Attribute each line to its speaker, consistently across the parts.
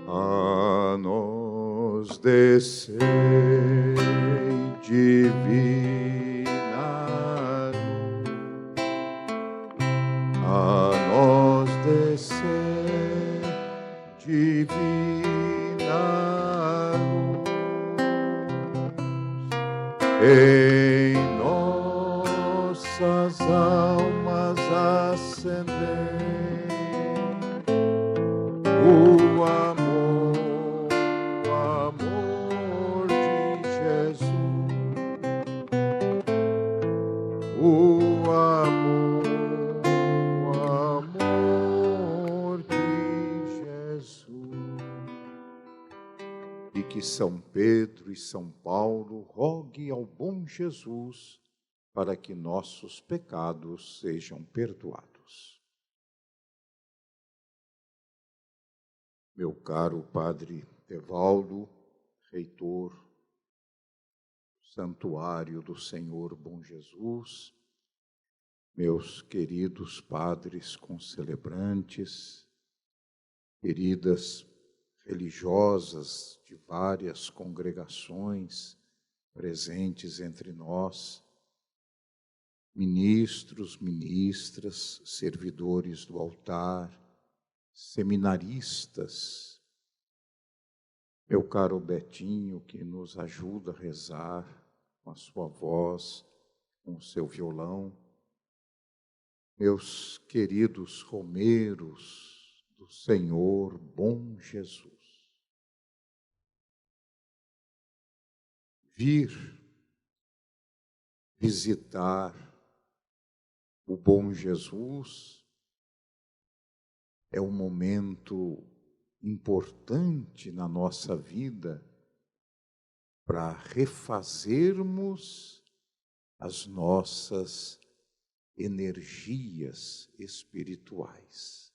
Speaker 1: A nós descei divina luz, a nós descei divina luz, em nossas almas acender o amor de Jesus, o amor de Jesus. E que São Pedro e São Paulo rogue ao bom Jesus para que nossos pecados sejam perdoados. Meu caro Padre Evaldo, reitor do Santuário do Senhor Bom Jesus, meus queridos padres concelebrantes, queridas religiosas de várias congregações presentes entre nós, ministros, ministras, servidores do altar, seminaristas, meu caro Betinho, que nos ajuda a rezar com a sua voz, com o seu violão, meus queridos romeiros do Senhor Bom Jesus. Vir visitar o Bom Jesus é um momento importante na nossa vida para refazermos as nossas energias espirituais.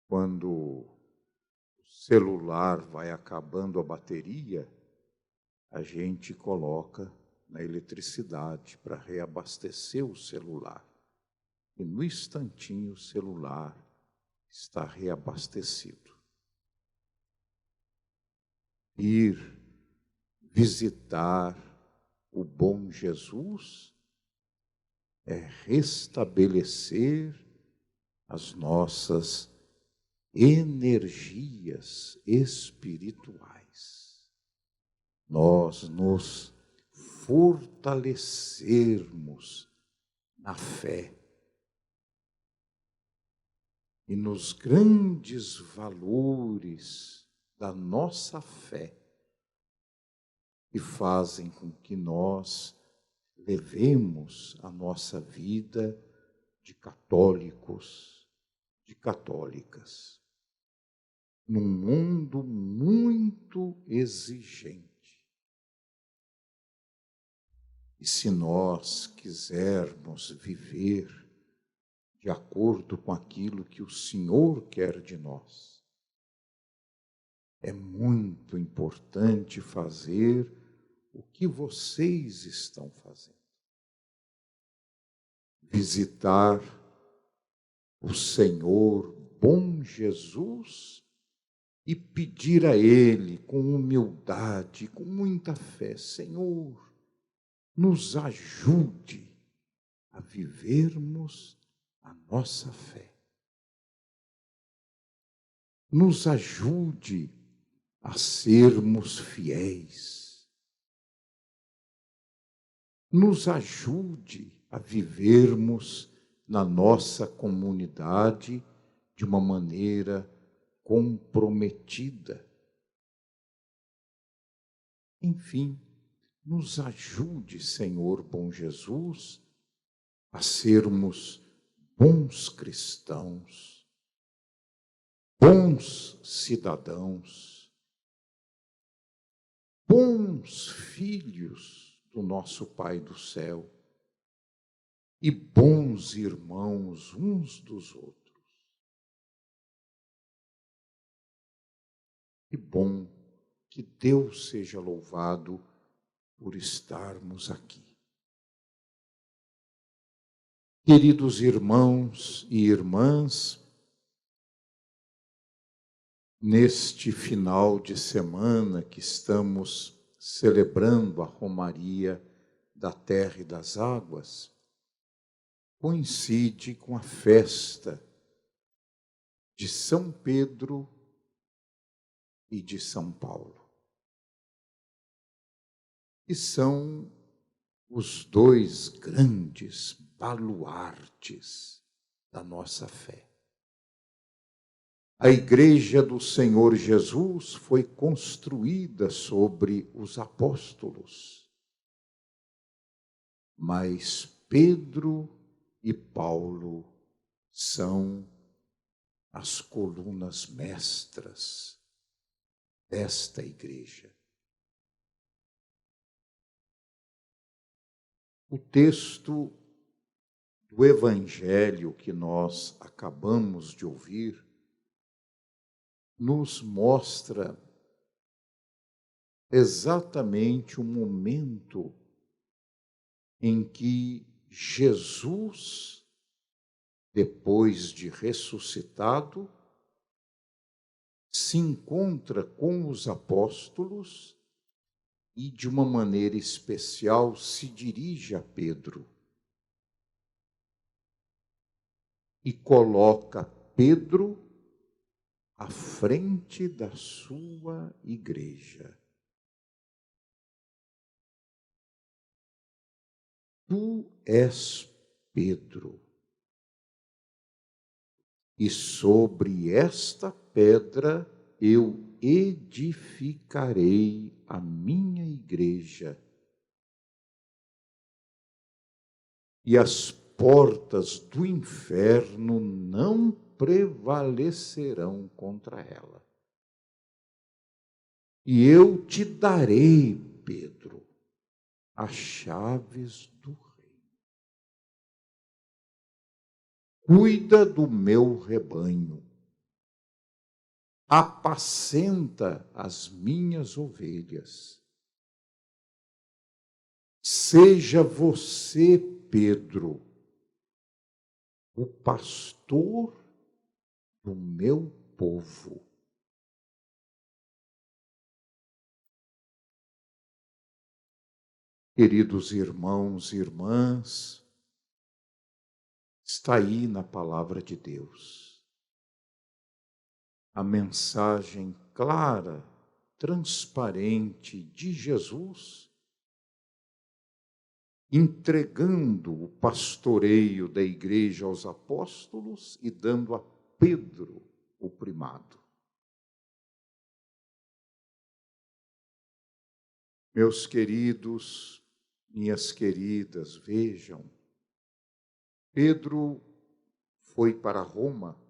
Speaker 1: Quando o celular vai acabando a bateria, a gente coloca na eletricidade para reabastecer o celular. E no instantinho o celular está reabastecido. Ir visitar o bom Jesus é restabelecer as nossas energias espirituais. Nós nos fortalecermos na fé e nos grandes valores da nossa fé, que fazem com que nós levemos a nossa vida de católicos, de católicas, num mundo muito exigente. E se nós quisermos viver de acordo com aquilo que o Senhor quer de nós, é muito importante fazer o que vocês estão fazendo. Visitar o Senhor Bom Jesus e pedir a Ele com humildade, com muita fé: Senhor, nos ajude a vivermos a nossa fé. Nos ajude a sermos fiéis. Nos ajude a vivermos na nossa comunidade de uma maneira comprometida. Enfim, nos ajude, Senhor Bom Jesus, a sermos bons cristãos, bons cidadãos, bons filhos do nosso Pai do céu e bons irmãos uns dos outros. Que bom, que Deus seja louvado por estarmos aqui. Queridos irmãos e irmãs, Neste final de semana que estamos celebrando a Romaria da Terra e das Águas, coincide com a festa de São Pedro e de São Paulo, que são os dois grandes baluartes da nossa fé. A Igreja do Senhor Jesus foi construída sobre os apóstolos, mas Pedro e Paulo são as colunas mestras desta igreja. O texto do Evangelho que nós acabamos de ouvir nos mostra exatamente o momento em que Jesus, depois de ressuscitado, se encontra com os apóstolos e, de uma maneira especial, se dirige a Pedro e coloca Pedro à frente da sua igreja. Tu és Pedro, e sobre esta pedra eu edificarei a minha igreja, e as portas do inferno não prevalecerão contra ela. E eu te darei, Pedro, as chaves do reino. Cuida do meu rebanho, apacenta as minhas ovelhas. Seja você, Pedro, o pastor do meu povo. Queridos irmãos e irmãs, está aí na palavra de Deus a mensagem clara, transparente de Jesus, entregando o pastoreio da igreja aos apóstolos e dando a Pedro o primado. Meus queridos, minhas queridas, vejam, Pedro foi para Roma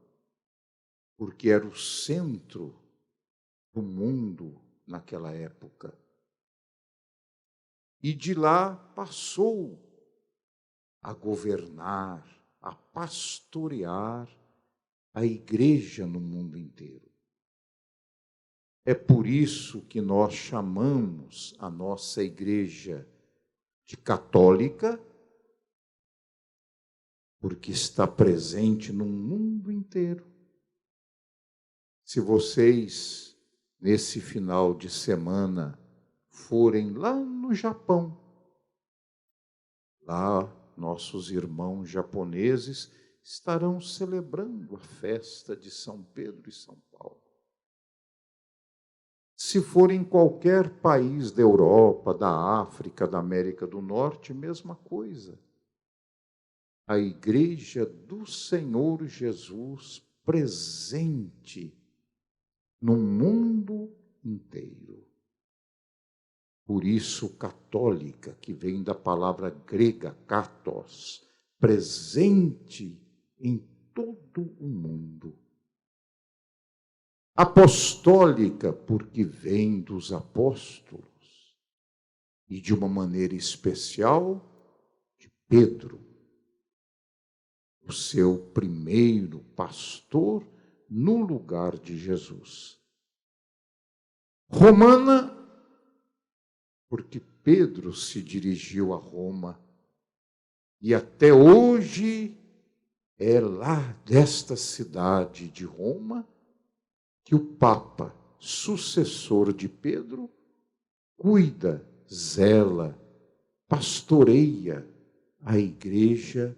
Speaker 1: porque era o centro do mundo naquela época. E de lá passou a governar, a pastorear a igreja no mundo inteiro. É por isso que nós chamamos a nossa igreja de católica, porque está presente no mundo inteiro. Se vocês, nesse final de semana, forem lá no Japão, lá nossos irmãos japoneses estarão celebrando a festa de São Pedro e São Paulo. Se for em qualquer país da Europa, da África, da América do Norte, mesma coisa. A Igreja do Senhor Jesus presente no mundo inteiro. Por isso, católica, que vem da palavra grega katos, presente em todo o mundo. Apostólica, porque vem dos apóstolos, e de uma maneira especial, de Pedro, o seu primeiro pastor no lugar de Jesus. Romana, porque Pedro se dirigiu a Roma, e até hoje é lá desta cidade de Roma que o Papa, sucessor de Pedro, cuida, zela, pastoreia a Igreja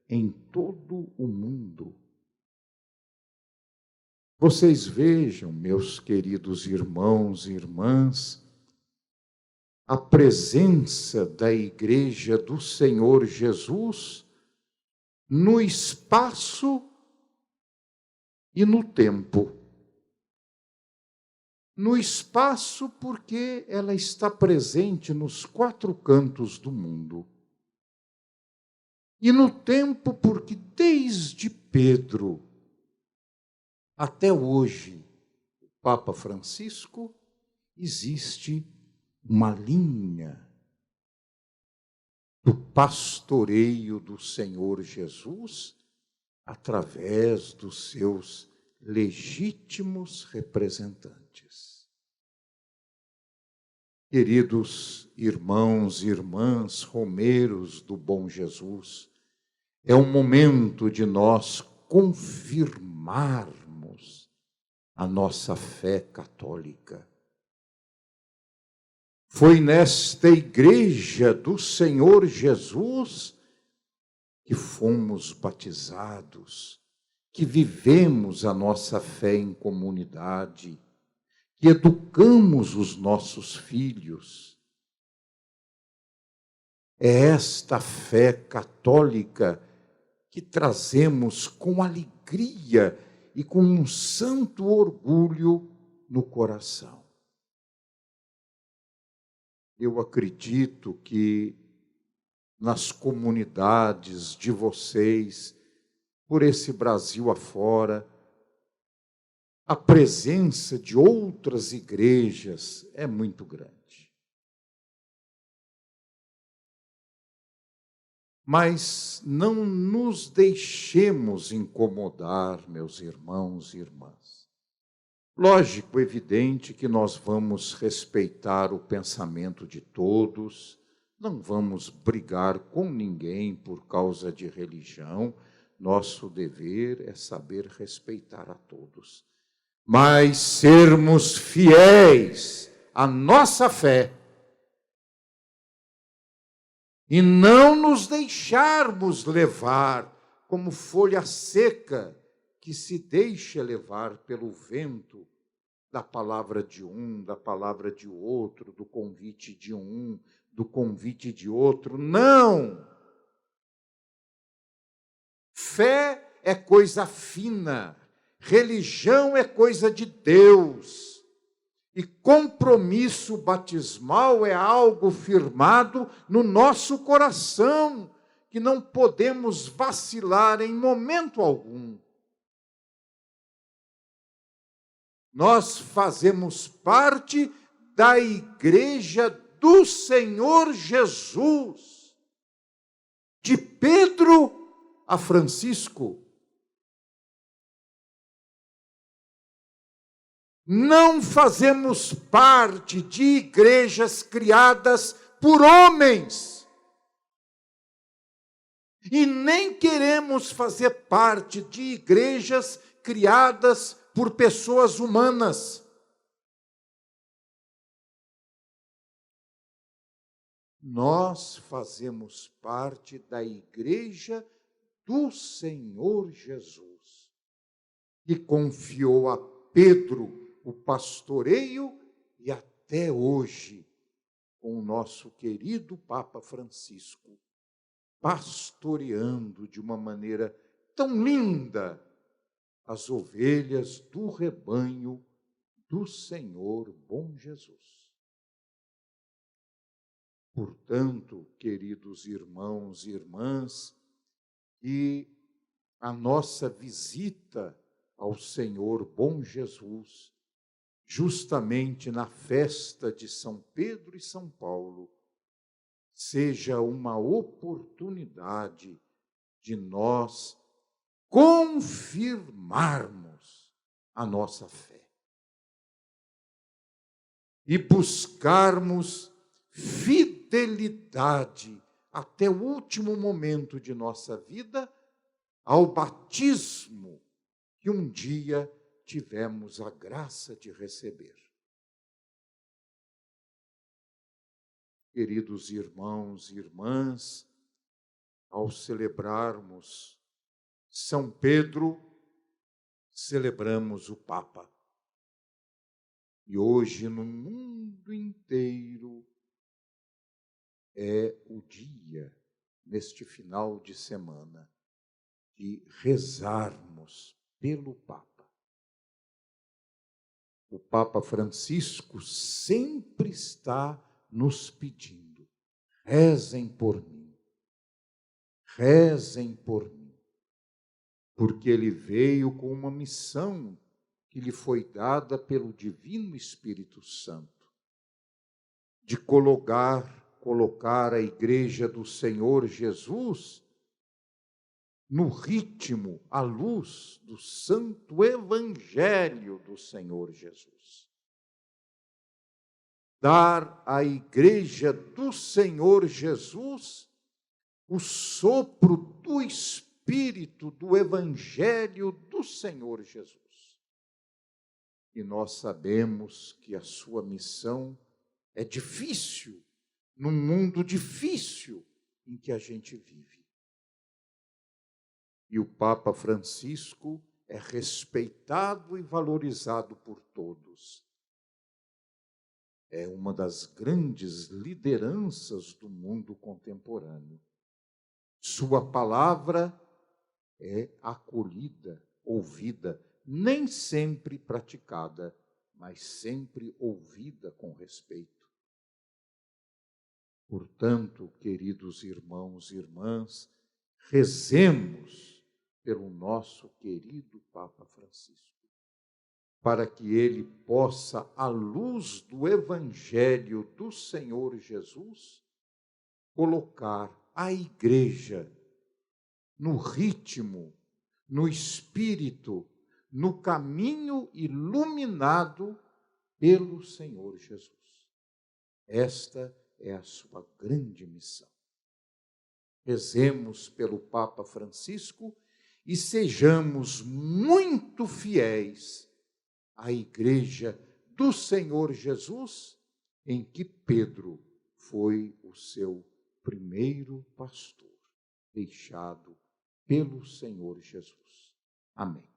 Speaker 1: em todo o mundo. Vocês vejam, meus queridos irmãos e irmãs, a presença da Igreja do Senhor Jesus no espaço e no tempo. No espaço, porque ela está presente nos 4 cantos do mundo. E no tempo, porque desde Pedro até hoje, o Papa Francisco, existe uma linha do pastoreio do Senhor Jesus através dos seus legítimos representantes. Queridos irmãos e irmãs romeiros do Bom Jesus, é o momento de nós confirmarmos a nossa fé católica. Foi nesta Igreja do Senhor Jesus que fomos batizados, que vivemos a nossa fé em comunidade, que educamos os nossos filhos. É esta fé católica que trazemos com alegria e com um santo orgulho no coração. Eu acredito que nas comunidades de vocês, por esse Brasil afora, a presença de outras igrejas é muito grande. Mas não nos deixemos incomodar, meus irmãos e irmãs. Lógico, evidente que nós vamos respeitar o pensamento de todos, não vamos brigar com ninguém por causa de religião, nosso dever é saber respeitar a todos. Mas sermos fiéis à nossa fé e não nos deixarmos levar como folha seca que se deixa levar pelo vento da palavra de um, da palavra de outro, do convite de um, do convite de outro. Não! Fé é coisa fina, religião é coisa de Deus. E compromisso batismal é algo firmado no nosso coração, que não podemos vacilar em momento algum. Nós fazemos parte da Igreja do Senhor Jesus, de Pedro a Francisco. Não fazemos parte de igrejas criadas por homens. E nem queremos fazer parte de igrejas criadas por pessoas humanas. Nós fazemos parte da Igreja do Senhor Jesus, que confiou a Pedro o pastoreio e até hoje, com o nosso querido Papa Francisco, pastoreando de uma maneira tão linda as ovelhas do rebanho do Senhor Bom Jesus. Portanto, queridos irmãos e irmãs, que a nossa visita ao Senhor Bom Jesus, justamente na festa de São Pedro e São Paulo, seja uma oportunidade de nós confirmarmos a nossa fé e buscarmos fidelidade até o último momento de nossa vida ao batismo que um dia tivemos a graça de receber. Queridos irmãos e irmãs, ao celebrarmos São Pedro, celebramos o Papa. E hoje, no mundo inteiro, é o dia, neste final de semana, de rezarmos pelo Papa. O Papa Francisco sempre está nos pedindo: rezem por mim, rezem por mim, porque ele veio com uma missão que lhe foi dada pelo Divino Espírito Santo, de colocar a Igreja do Senhor Jesus no ritmo, à luz do Santo Evangelho do Senhor Jesus. Dar à Igreja do Senhor Jesus o sopro do Espírito do Evangelho do Senhor Jesus. E nós sabemos que a sua missão é difícil, num mundo difícil em que a gente vive. E o Papa Francisco é respeitado e valorizado por todos. É uma das grandes lideranças do mundo contemporâneo. Sua palavra é acolhida, ouvida, nem sempre praticada, mas sempre ouvida com respeito. Portanto, queridos irmãos e irmãs, rezemos pelo nosso querido Papa Francisco, para que ele possa, à luz do Evangelho do Senhor Jesus, colocar a Igreja no ritmo, no espírito, no caminho iluminado pelo Senhor Jesus. Esta é a sua grande missão. Rezemos pelo Papa Francisco e sejamos muito fiéis à Igreja do Senhor Jesus, em que Pedro foi o seu primeiro pastor, deixado pelo Senhor Jesus. Amém.